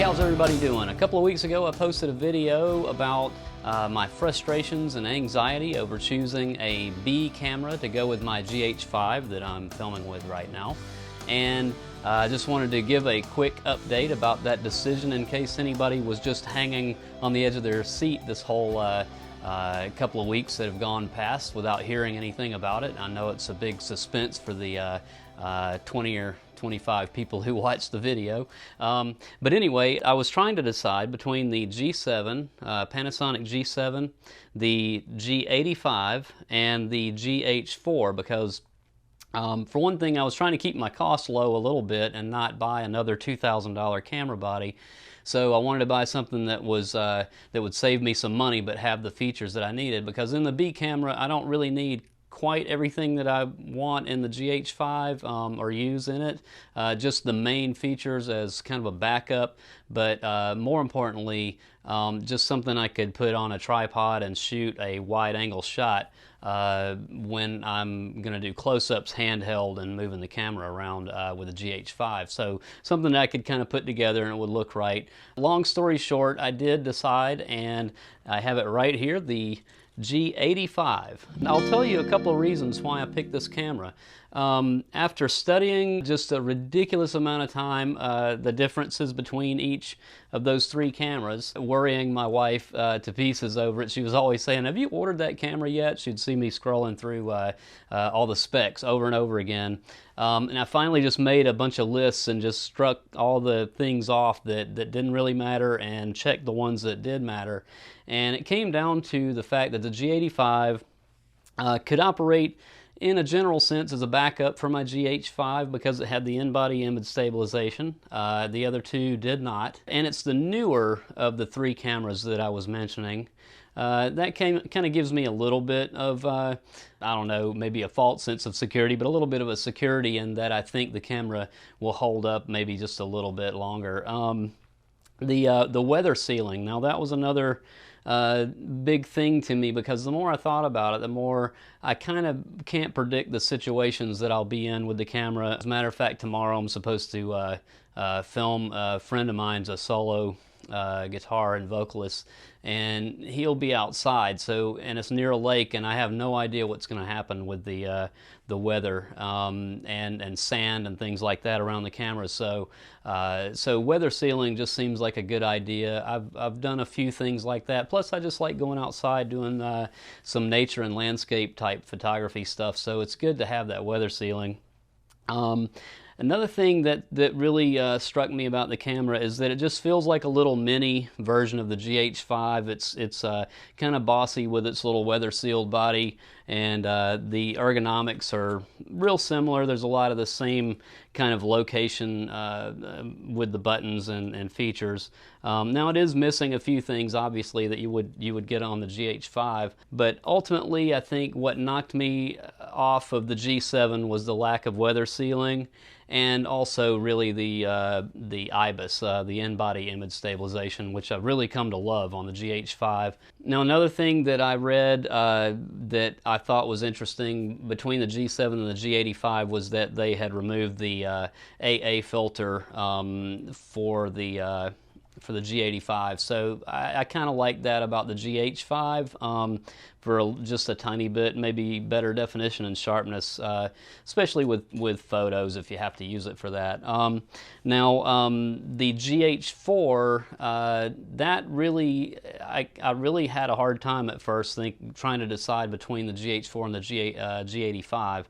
how's everybody doing? A couple of weeks ago I posted a video about my frustrations and anxiety over choosing a B camera to go with my GH5 that I'm filming with right now. And I just wanted to give a quick update about that decision in case anybody was just hanging on the edge of their seat this whole couple of weeks that have gone past without hearing anything about it. I know it's a big suspense for the 20 or 25 people who watched the video. But anyway, I was trying to decide between the G7, Panasonic G7, the G85, and the GH4 because for one thing, I was trying to keep my costs low a little bit and not buy another $2,000 camera body. So I wanted to buy something that was that would save me some money but have the features that I needed, because in the B camera I don't really need quite everything that I want in the GH5 or use in it, just the main features as kind of a backup, but more importantly just something I could put on a tripod and shoot a wide angle shot when I'm going to do close-ups handheld and moving the camera around with a GH5. So something that I could kind of put together and it would look right. Long story short, I did decide, and I have it right here, the G85. Now, I'll tell you a couple of reasons why I picked this camera. After studying just a ridiculous amount of time the differences between each of those three cameras, worrying my wife to pieces over it. She was always saying, "Have you ordered that camera yet?" She'd see me scrolling through all the specs over and over again. And I finally just made a bunch of lists and just struck all the things off that didn't really matter and checked the ones that did matter. And it came down to the fact that the G85 could operate in a general sense as a backup for my GH5 because it had the in-body image stabilization. The other two did not. And it's the newer of the three cameras that I was mentioning. That kind of gives me a little bit of, I don't know, maybe a false sense of security, but a little bit of a security in that I think the camera will hold up maybe just a little bit longer. The weather sealing, now that was another big thing to me, because the more I thought about it, the more I kind of can't predict the situations that I'll be in with the camera. As a matter of fact, tomorrow I'm supposed to film a friend of mine's a solo guitar and vocalist, and he'll be outside, and it's near a lake, and I have no idea what's going to happen with the weather and sand and things like that around the camera. So weather sealing just seems like a good idea. I've done a few things like that. Plus, I just like going outside doing some nature and landscape type photography stuff. So it's good to have that weather sealing. Another thing that really struck me about the camera is that it just feels like a little mini version of the GH5. It's kind of bossy with its little weather sealed body, and the ergonomics are real similar. There's a lot of the same kind of location with the buttons and features. Now it is missing a few things, obviously, that you would get on the GH5, but ultimately I think what knocked me off of the G7 was the lack of weather sealing, and also really the IBIS, the in-body image stabilization, which I've really come to love on the GH5. Now, another thing that I read that I thought was interesting between the G7 and the G85 was that they had removed the AA filter for the G85. So I kind of like that about the GH5 for just a tiny bit, maybe better definition and sharpness, especially with photos if you have to use it for that. Now the GH4, that really, I really had a hard time at first trying to decide between the GH4 and the G85.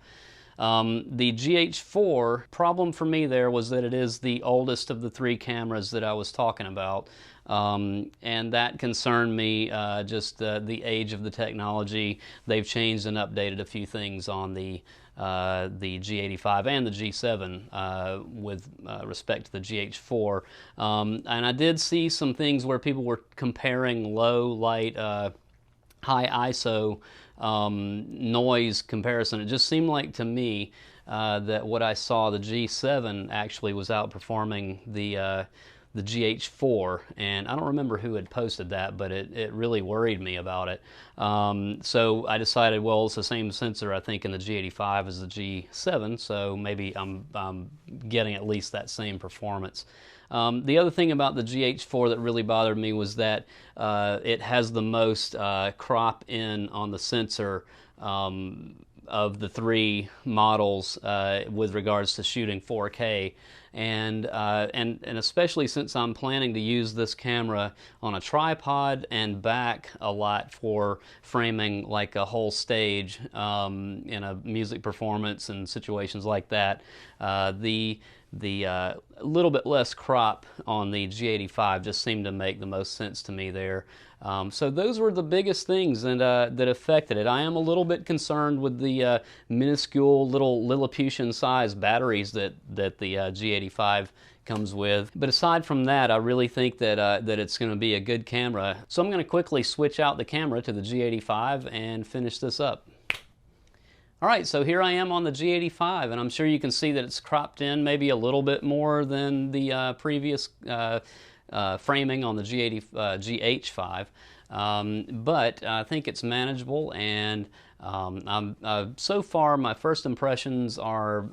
The GH4 problem for me there was that it is the oldest of the three cameras that I was talking about, and that concerned me, just the age of the technology. They've changed and updated a few things on the G85 and the G7 with respect to the GH4, and I did see some things where people were comparing low light, high ISO noise comparison. It just seemed like to me that what I saw, the G7 actually was outperforming the the GH4, and I don't remember who had posted that, but it really worried me about it. So I decided, well, it's the same sensor I think in the G85 as the G7, so maybe I'm getting at least that same performance. The other thing about the GH4 that really bothered me was that it has the most crop in on the sensor of the three models with regards to shooting 4K. And especially since I'm planning to use this camera on a tripod and back a lot for framing like a whole stage in a music performance and situations like that, the little bit less crop on the G85 just seemed to make the most sense to me there. So those were the biggest things that affected it. I am a little bit concerned with the minuscule little Lilliputian sized batteries that the G85 comes with. But aside from that, I really think that it's going to be a good camera. So I'm going to quickly switch out the camera to the G85 and finish this up. Alright, so here I am on the G85, and I'm sure you can see that it's cropped in maybe a little bit more than the previous framing on the GH5, but I think it's manageable, and so far my first impressions are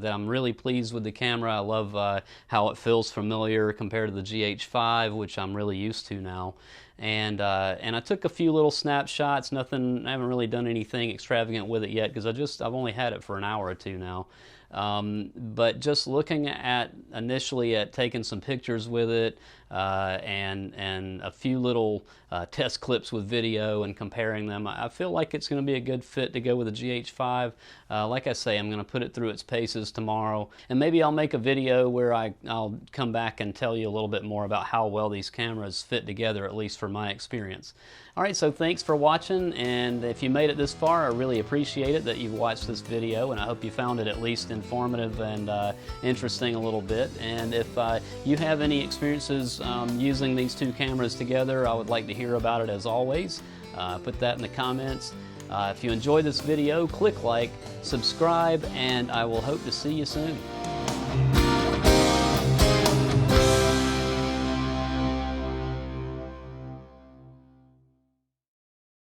that I'm really pleased with the camera. I love how it feels familiar compared to the GH5, which I'm really used to now. And I took a few little snapshots. I haven't really done anything extravagant with it yet because I've only had it for an hour or two now. But just looking at initially at taking some pictures with it and a few little test clips with video and comparing them, I feel like it's going to be a good fit to go with the GH5. Like I say, I'm going to put it through its paces tomorrow, and maybe I'll make a video where I'll come back and tell you a little bit more about how well these cameras fit together, at least from my experience. Alright, so thanks for watching, and if you made it this far, I really appreciate it that you've watched this video, and I hope you found it at least informative and interesting a little bit. And if you have any experiences using these two cameras together, I would like to hear about it as always. Put that in the comments. If you enjoyed this video, click like, subscribe, and I will hope to see you soon.